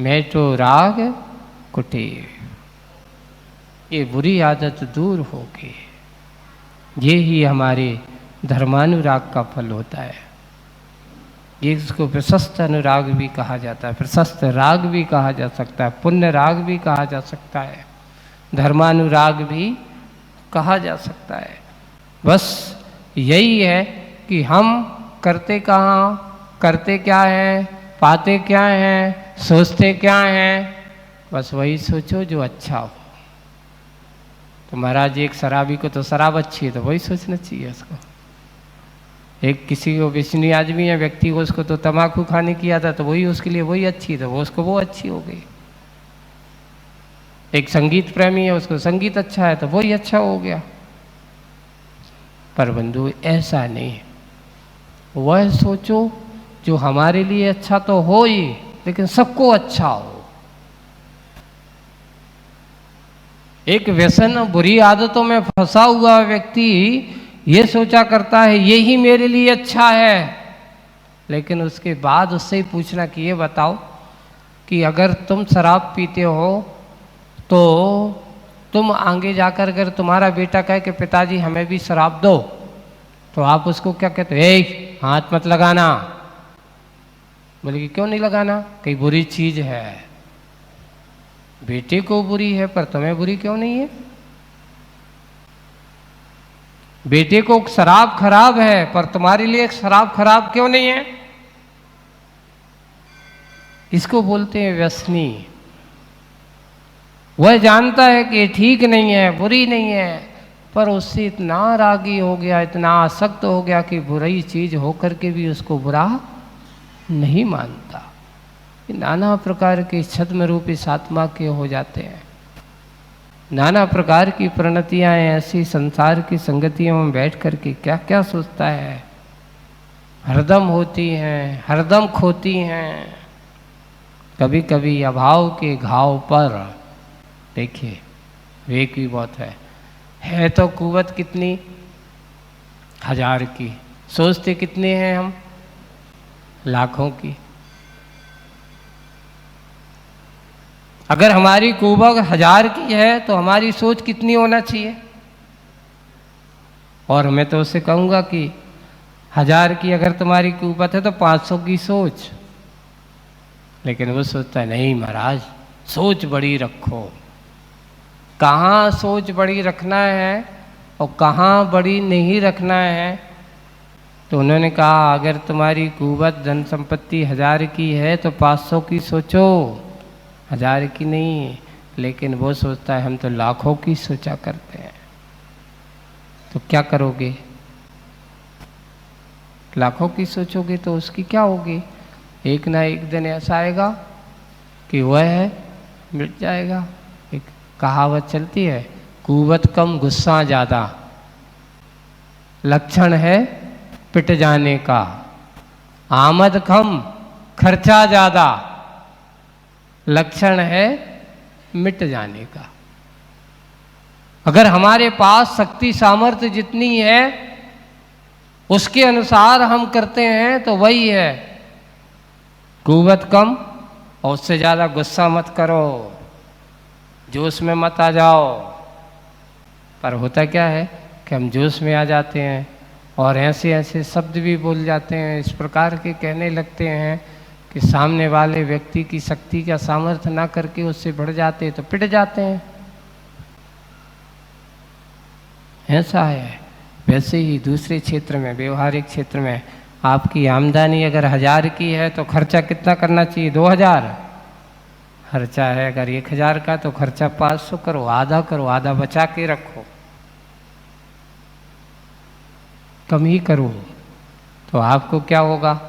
मेटो राग कुटीर। ये बुरी आदत दूर होगी। ये ही हमारे धर्मानुराग का फल होता है। ये इसको प्रशस्त अनुराग भी कहा जाता है, प्रशस्त राग भी कहा जा सकता है, पुण्य राग भी कहा जा सकता है, धर्मानुराग भी कहा जा सकता है। बस यही है कि हम करते कहाँ, करते क्या हैं, पाते क्या हैं, सोचते क्या हैं, बस वही सोचो जो अच्छा हो। तो महाराज एक शराबी को तो शराब अच्छी है तो वही सोचना चाहिए उसको। एक किसी को विष्णु आदमी है व्यक्ति को, उसको तो तम्बाकू खाने की आदत तो वही उसके लिए वही अच्छी, तो वो उसको वो अच्छी हो गई। एक संगीत प्रेमी है उसको संगीत अच्छा है तो वही अच्छा हो गया। पर बंधु ऐसा नहीं है। वह सोचो जो हमारे लिए अच्छा तो हो ही, लेकिन सबको अच्छा हो। एक व्यसन बुरी आदतों में फंसा हुआ व्यक्ति ये सोचा करता है ये ही मेरे लिए अच्छा है, लेकिन उसके बाद उससे ही पूछना कि ये बताओ कि अगर तुम शराब पीते हो तो तुम आगे जाकर अगर तुम्हारा बेटा कहे कि पिताजी हमें भी शराब दो, तो आप उसको क्या कहते हो? ए हाथ मत लगाना। बोले कि क्यों नहीं लगाना? कई बुरी चीज है। बेटे को बुरी है पर तुम्हें बुरी क्यों नहीं है? बेटे को शराब खराब है पर तुम्हारे लिए शराब खराब क्यों नहीं है? इसको बोलते हैं व्यसनी। वह जानता है कि ठीक नहीं है, बुरी नहीं है, पर उससे इतना रागी हो गया, इतना आसक्त हो गया कि बुरी चीज होकर के भी उसको बुरा नहीं मानता। नाना प्रकार के छद्म रूपी आत्मा के हो जाते हैं। नाना प्रकार की प्रणतियां ऐसी संसार की संगतियों में बैठ करके क्या क्या सोचता है, हरदम होती हैं, हरदम खोती हैं। कभी कभी अभाव के घाव पर देखिए विवेक भी बहुत है तो कुवत कितनी 1000 की, सोचते कितने हैं हम? लाखों की। अगर हमारी कुवत 1000 की है तो हमारी सोच कितनी होना चाहिए? और मैं तो उससे कहूँगा कि 1000 की अगर तुम्हारी कुवत है तो 500 की सोच। लेकिन वो सोचता है नहीं महाराज सोच बड़ी रखो। कहाँ सोच बड़ी रखना है और कहाँ बड़ी नहीं रखना है? तो उन्होंने कहा अगर तुम्हारी कुवत धन संपत्ति 1000 की है तो 500 की सोचो, 1000 की नहीं। लेकिन वो सोचता है हम तो लाखों की सोचा करते हैं। तो क्या करोगे? लाखों की सोचोगे तो उसकी क्या होगी? एक ना एक दिन ऐसा आएगा कि वह मिट जाएगा। एक कहावत चलती है, कुवत कम गुस्सा ज़्यादा, लक्षण है पिट जाने का। आमद कम खर्चा ज़्यादा, लक्षण है मिट जाने का। अगर हमारे पास शक्ति सामर्थ्य जितनी है उसके अनुसार हम करते हैं तो वही है। कुवत कम और उससे ज़्यादा गुस्सा मत करो, जोश में मत आ जाओ। पर होता क्या है कि हम जोश में आ जाते हैं और ऐसे ऐसे शब्द भी बोल जाते हैं, इस प्रकार के कहने लगते हैं कि सामने वाले व्यक्ति की शक्ति का सामर्थ्य ना करके उससे बढ़ जाते हैं तो पिट जाते हैं। ऐसा है। वैसे ही दूसरे क्षेत्र में, व्यवहारिक क्षेत्र में, आपकी आमदनी अगर 1000 की है तो खर्चा कितना करना चाहिए? 2000। खर्चा है अगर 1000 का तो खर्चा 500 करो, आधा बचा के रखो, कम ही करो। तो आपको क्या होगा?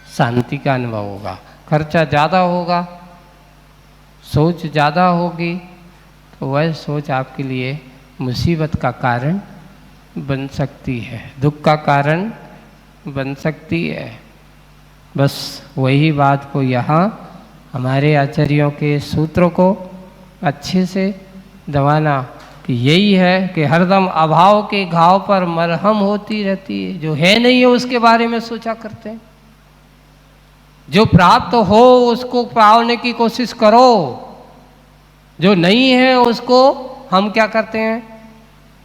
शांति का अनुभव होगा। खर्चा ज़्यादा होगा, सोच ज़्यादा होगी, तो वह सोच आपके लिए मुसीबत का कारण बन सकती है, दुख का कारण बन सकती है। बस वही बात को यहाँ हमारे आचार्यों के सूत्रों को अच्छे से दबाना कि यही है कि हरदम अभाव के घाव पर मरहम होती रहती है। जो है नहीं है उसके बारे में सोचा करते हैं, जो प्राप्त हो उसको पाने की कोशिश करो, जो नहीं है उसको हम क्या करते हैं,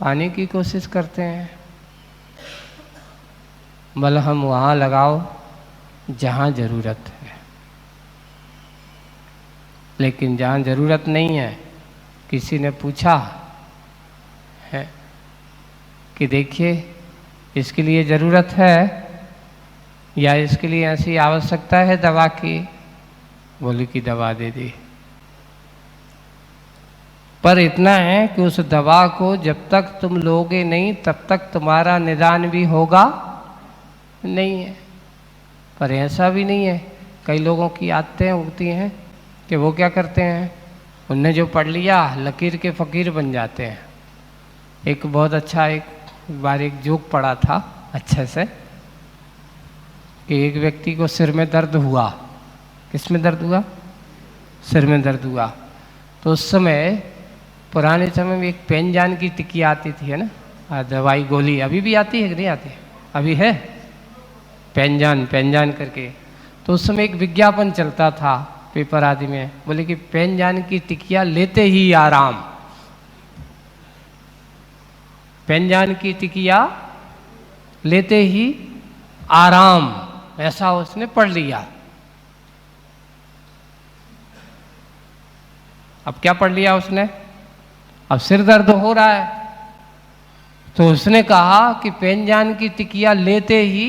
पाने की कोशिश करते हैं। मलहम वहाँ लगाओ जहाँ ज़रूरत है, लेकिन जहाँ ज़रूरत नहीं है, किसी ने पूछा है कि देखिए इसके लिए ज़रूरत है या इसके लिए ऐसी आवश्यकता है दवा की, बोली कि दवा दे दी, पर इतना है कि उस दवा को जब तक तुम लोगे नहीं तब तक तुम्हारा निदान भी होगा नहीं है। पर ऐसा भी नहीं है, कई लोगों की आदतें होती हैं कि वो क्या करते हैं, उनने जो पढ़ लिया लकीर के फ़कीर बन जाते हैं। एक बहुत अच्छा एक बार एक जोक पढ़ा था अच्छे से कि एक व्यक्ति को सिर में दर्द हुआ। किस में दर्द हुआ? सिर में दर्द हुआ। तो उस समय पुराने समय में एक पेनजान की टिक्की आती थी, है ना, दवाई गोली, अभी भी आती है कि नहीं आती है? अभी है पेनजान करके। तो उस समय एक विज्ञापन चलता था पेपर आदि में, बोले कि पेनजान की टिकिया लेते ही आराम, पेनजान की टिकिया लेते ही आराम, ऐसा उसने पढ़ लिया। अब क्या पढ़ लिया उसने? अब सिर दर्द हो रहा है तो उसने कहा कि पेनजान की टिकिया लेते ही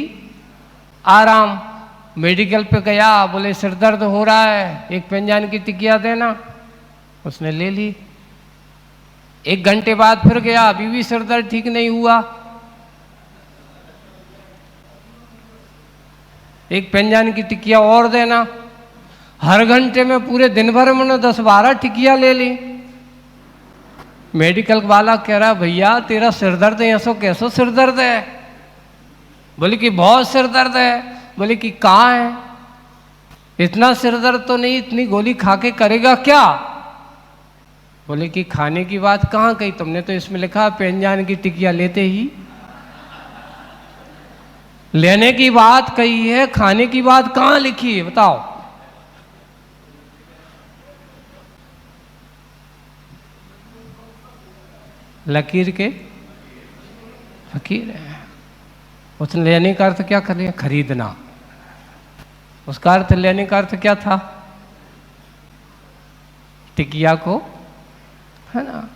आराम। मेडिकल पे गया, बोले सिर दर्द हो रहा है, एक पेनजान की टिकिया देना। उसने ले ली। एक घंटे बाद फिर गया, अभी भी सिर दर्द ठीक नहीं हुआ। एक पेनजान की टिकिया और देना। हर घंटे में पूरे दिन भर में 10-12 टिकिया ले ली। मेडिकल वाला कह रहा, भैया तेरा सिर दर्द है, ऐसो कैसो सिर दर्द है? बोले कि बहुत सिर दर्द है। बोले कि कहाँ है? इतना सिर दर्द तो नहीं, इतनी गोली खा के करेगा क्या? बोले कि खाने की बात कहाँ कही तुमने, तो इसमें लिखा पेनजान की टिकिया लेते ही। लेने की बात कही है, खाने की बात कहाँ लिखी है बताओ? लकीर के फकीर है। उसने लेने का अर्थ क्या कर लिया? खरीदना। उसका अर्थ, लेने का अर्थ क्या था? टिकिया को, है ना,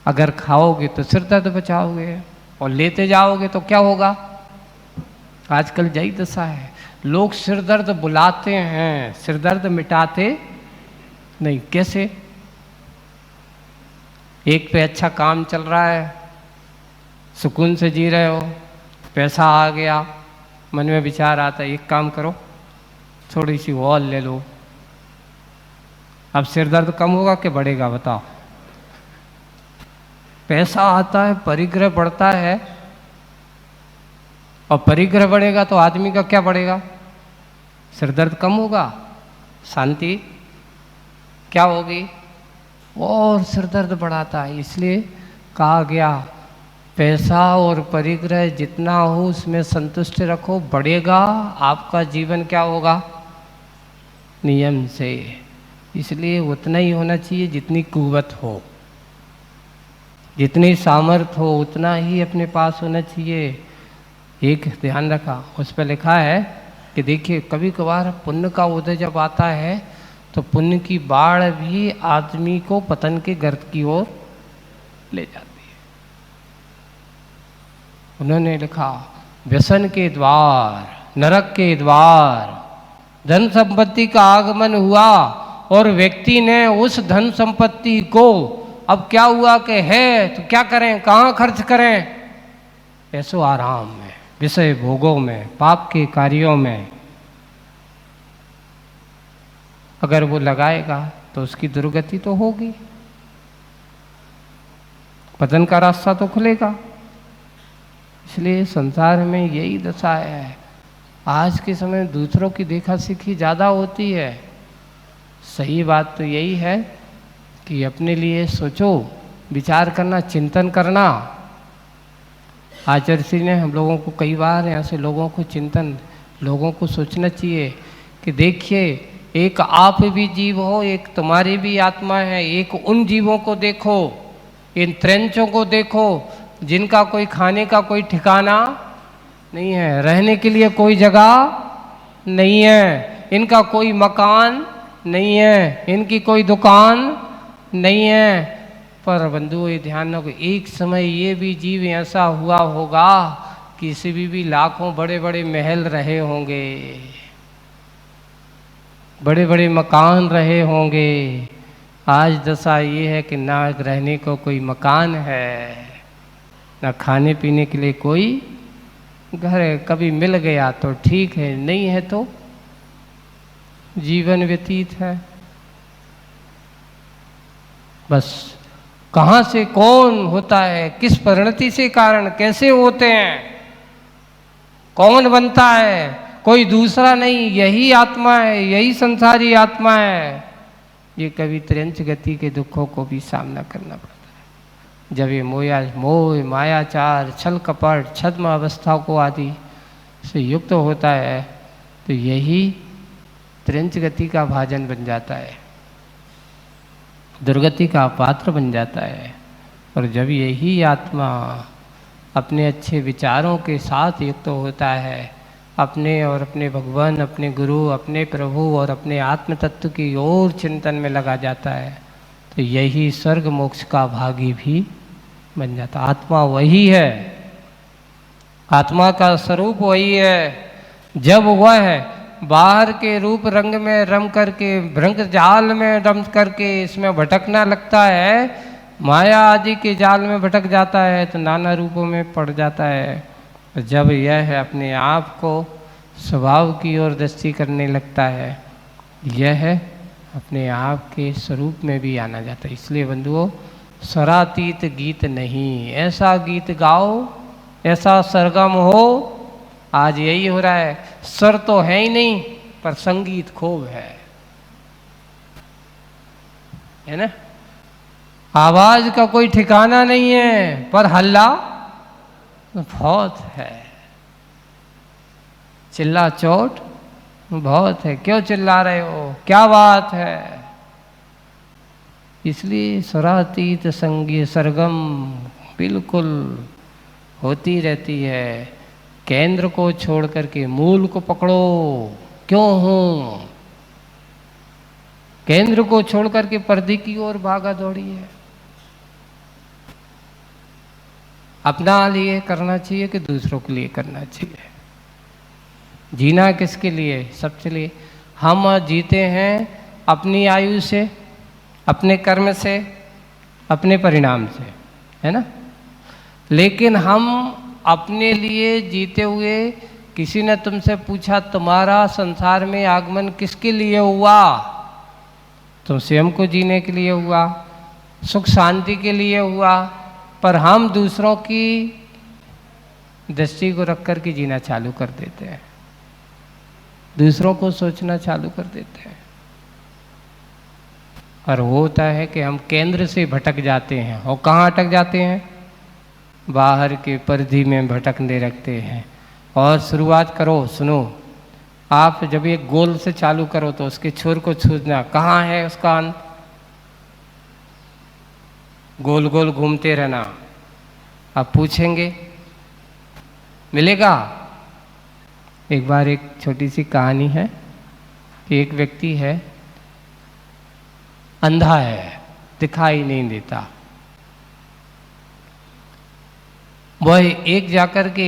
अगर खाओगे तो सिर दर्द बचाओगे और लेते जाओगे तो क्या होगा? आजकल यही दशा है, लोग सिर दर्द बुलाते हैं, सिर दर्द मिटाते नहीं। कैसे? एक पे अच्छा काम चल रहा है, सुकून से जी रहे हो, पैसा आ गया, मन में विचार आता है एक काम करो, थोड़ी सी और ले लो। अब सिर दर्द कम होगा कि बढ़ेगा बताओ? पैसा आता है, परिग्रह बढ़ता है, और परिग्रह बढ़ेगा तो आदमी का क्या बढ़ेगा? सिर दर्द कम होगा, शांति क्या होगी? और सिर दर्द बढ़ाता है। इसलिए कहा गया पैसा और परिग्रह जितना हो उसमें संतुष्ट रखो, बढ़ेगा आपका जीवन क्या होगा? नियम से। इसलिए उतना ही होना चाहिए जितनी कुव्वत हो, जितनी सामर्थ्य हो उतना ही अपने पास होना चाहिए। एक ध्यान रखा, उस पर लिखा है कि देखिए कभी कभार पुण्य का उदय जब आता है तो पुण्य की बाढ़ भी आदमी को पतन के गर्त की ओर ले जाती है। उन्होंने लिखा व्यसन के द्वार, नरक के द्वार, धन संपत्ति का आगमन हुआ और व्यक्ति ने उस धन संपत्ति को, अब क्या हुआ कि है तो क्या करें, कहाँ खर्च करें? ऐसो आराम में, विषय भोगों में, पाप के कार्यों में। अगर वो लगाएगा तो उसकी दुर्गति तो होगी, पतन का रास्ता तो खुलेगा। इसलिए संसार में यही दशा है। आज के समय दूसरों की देखा सीखी ज़्यादा होती है। सही बात तो यही है कि अपने लिए सोचो, विचार करना, चिंतन करना। आचार्य श्री ने हम लोगों को कई बार ऐसे लोगों को चिंतन, लोगों को सोचना चाहिए कि देखिए, एक आप भी जीव हो, एक तुम्हारी भी आत्मा है, एक उन जीवों को देखो, इन त्रेंचों को देखो जिनका कोई खाने का कोई ठिकाना नहीं है, रहने के लिए कोई जगह नहीं है, इनका कोई मकान नहीं है, इनकी कोई दुकान नहीं है। पर बंधुओं ये ध्यान रखो, एक समय ये भी जीव ऐसा हुआ होगा कि इसे भी लाखों बड़े बड़े महल रहे होंगे, बड़े बड़े मकान रहे होंगे। आज दशा ये है कि ना रहने को कोई मकान है, ना खाने पीने के लिए कोई घर है। कभी मिल गया तो ठीक है, नहीं है तो जीवन व्यतीत है। बस कहाँ से कौन होता है, किस परिणति से कारण कैसे होते हैं, कौन बनता है, कोई दूसरा नहीं, यही आत्मा है, यही संसारी आत्मा है। ये कभी त्रियंच गति के दुखों को भी सामना करना पड़ता है। जब ये मोह मायाचार छल कपट छद्म अवस्था को आदि से युक्त होता है तो यही त्रियंच गति का भाजन बन जाता है, दुर्गति का पात्र बन जाता है। और जब यही आत्मा अपने अच्छे विचारों के साथ युक्त होता है, अपने और अपने भगवान, अपने गुरु, अपने प्रभु और अपने आत्म तत्व की ओर चिंतन में लगा जाता है, तो यही स्वर्ग मोक्ष का भागी भी बन जाता। आत्मा वही है, आत्मा का स्वरूप वही है। जब वह बाहर के रूप रंग में रम करके भ्रंग जाल में रम करके इसमें भटकना लगता है, माया आदि के जाल में भटक जाता है, तो नाना रूपों में पड़ जाता है। जब यह अपने आप को स्वभाव की ओर दृष्टि करने लगता है, यह अपने आप के स्वरूप में भी आना जाता है। इसलिए बंधुओं, स्वरातीत गीत नहीं, ऐसा गीत गाओ, ऐसा सरगम हो। आज यही हो रहा है, स्वर तो है ही नहीं पर संगीत खूब है ना। आवाज का कोई ठिकाना नहीं है पर हल्ला बहुत है, चिल्ला चोट बहुत है। क्यों चिल्ला रहे हो, क्या बात है? इसलिए स्वरातीत संगीत सरगम बिल्कुल होती रहती है। केंद्र को छोड़ करके मूल को पकड़ो। क्यों हूं, केंद्र को छोड़ करके पर्दे की ओर भागा दौड़ी है। अपना लिए करना चाहिए कि दूसरों के लिए करना चाहिए? जीना किसके लिए? सबके लिए। हम जीते हैं अपनी आयु से, अपने कर्म से, अपने परिणाम से, है ना। लेकिन हम अपने लिए जीते हुए, किसी ने तुमसे पूछा तुम्हारा संसार में आगमन किसके लिए हुआ? तुम स्वयं को जीने के लिए हुआ, सुख शांति के लिए हुआ, पर हम दूसरों की दृष्टि को रख कर के जीना चालू कर देते हैं, दूसरों को सोचना चालू कर देते हैं। और होता है कि हम केंद्र से भटक जाते हैं। और कहाँ अटक जाते हैं? बाहर के परिधि में भटकने लगते हैं। और शुरुआत करो, सुनो, आप जब एक गोल से चालू करो तो उसके छोर को छूना, कहाँ है उसका अंत? गोल गोल घूमते रहना। आप पूछेंगे मिलेगा? एक बार एक छोटी सी कहानी है कि एक व्यक्ति है, अंधा है, दिखाई नहीं देता। वह एक जाकर के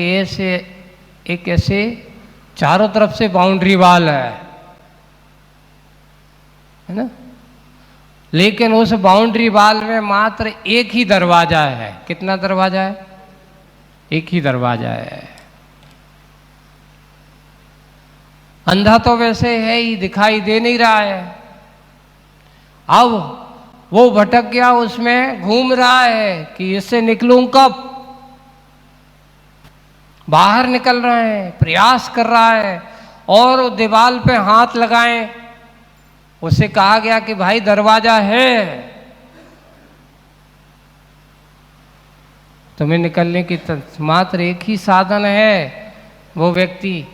ऐसे चारों तरफ से बाउंड्री वाल है ना। लेकिन उस बाउंड्री वाल में मात्र एक ही दरवाजा है। कितना दरवाजा है? एक ही दरवाजा है। अंधा तो वैसे है ही, दिखाई दे नहीं रहा है। अब वो भटक गया, उसमें घूम रहा है कि इससे निकलूं कब। बाहर निकल रहे हैं, प्रयास कर रहा है, और दीवार पे हाथ लगाएं। उससे कहा गया कि भाई दरवाजा है, तुम्हें निकलने की मात्र एक ही साधन है, वो व्यक्ति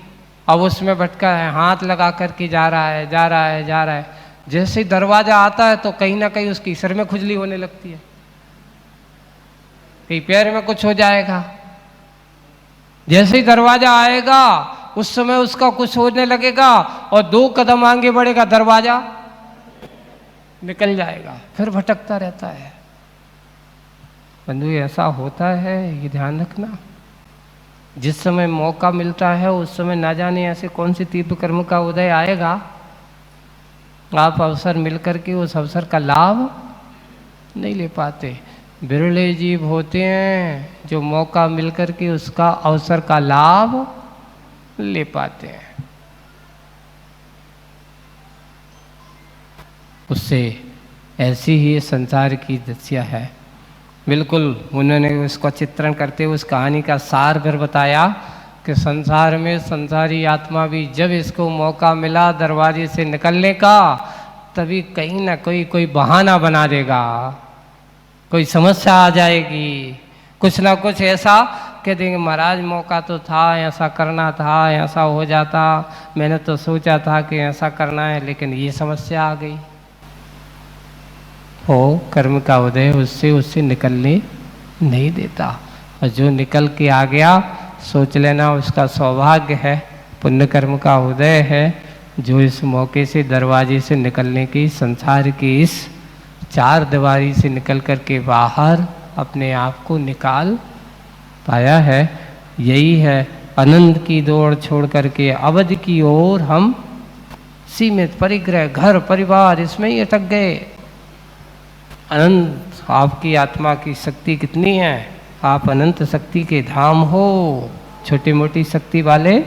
अब उसमें भटका है, हाथ लगा करके जा रहा है, जा रहा है, जा रहा है। जैसे ही दरवाजा आता है तो कहीं ना कहीं उसकी सिर में खुजली होने लगती है, कहीं पैर में कुछ हो जाएगा। जैसे ही दरवाजा आएगा उस समय उसका कुछ होने लगेगा और 2 कदम आगे बढ़ेगा, दरवाजा निकल जाएगा, फिर भटकता रहता है। बंधु ऐसा होता है, ये ध्यान रखना। जिस समय मौका मिलता है उस समय ना जाने ऐसे कौन सी तीव्र कर्म का उदय आएगा, आप अवसर मिलकर के उस अवसर का लाभ नहीं ले पाते। बिरले जीव होते हैं जो मौका मिलकर के उसका अवसर का लाभ ले पाते हैं। उससे ऐसी ही संसार की दशा है। बिल्कुल उन्होंने उसका चित्रण करते हुए उस कहानी का सार फिर बताया कि संसार में संसारी आत्मा भी जब इसको मौका मिला दरवाजे से निकलने का, तभी कहीं ना कोई बहाना बना देगा, कोई समस्या आ जाएगी, कुछ ना कुछ ऐसा कह देंगे, महाराज मौका तो था, ऐसा करना था, ऐसा हो जाता, मैंने तो सोचा था कि ऐसा करना है, लेकिन ये समस्या आ गई। हो कर्म का उदय उससे निकलने नहीं देता, और जो निकल के आ गया सोच लेना उसका सौभाग्य है, पुण्य कर्म का उदय है, जो इस मौके से दरवाजे से निकलने की, संसार की इस 4 दीवारी से निकल कर के बाहर अपने आप को निकाल पाया है। यही है अनंत की दौड़ छोड़ करके अवध की ओर हम सीमित परिग्रह, घर परिवार इसमें ही अटक गए। अनंत आपकी आत्मा की शक्ति कितनी है, आप अनंत शक्ति के धाम हो, छोटी मोटी शक्ति वाले,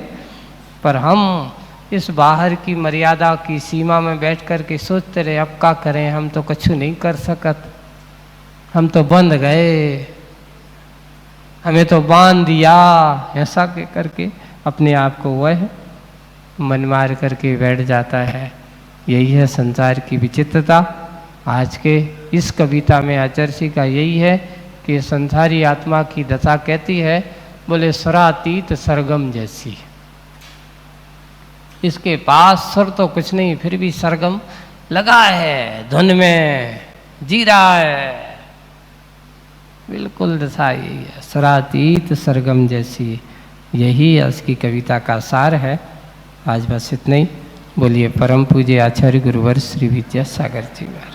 पर हम इस बाहर की मर्यादा की सीमा में बैठ कर के सोचते रहे अब क्या करें, हम तो कुछ नहीं कर सकत, हम तो बंध गए, हमें तो बांध दिया, ऐसा के करके अपने आप को वह मन मार करके बैठ जाता है। यही है संसार की विचित्रता। आज के इस कविता में आचर्षी का यही है कि संसारी आत्मा की दशा कहती है, बोले स्वरातीत सरगम जैसी। इसके पास सुर तो कुछ नहीं, फिर भी सरगम लगा है, धुन में जी रहा है। बिल्कुल दशा यही है, स्वरातीत सरगम जैसी। यही उसकी कविता का सार है। आज बस इतना ही। बोलिए परम पूज्य आचार्य गुरुवर श्री विद्यासागर जी महाराज।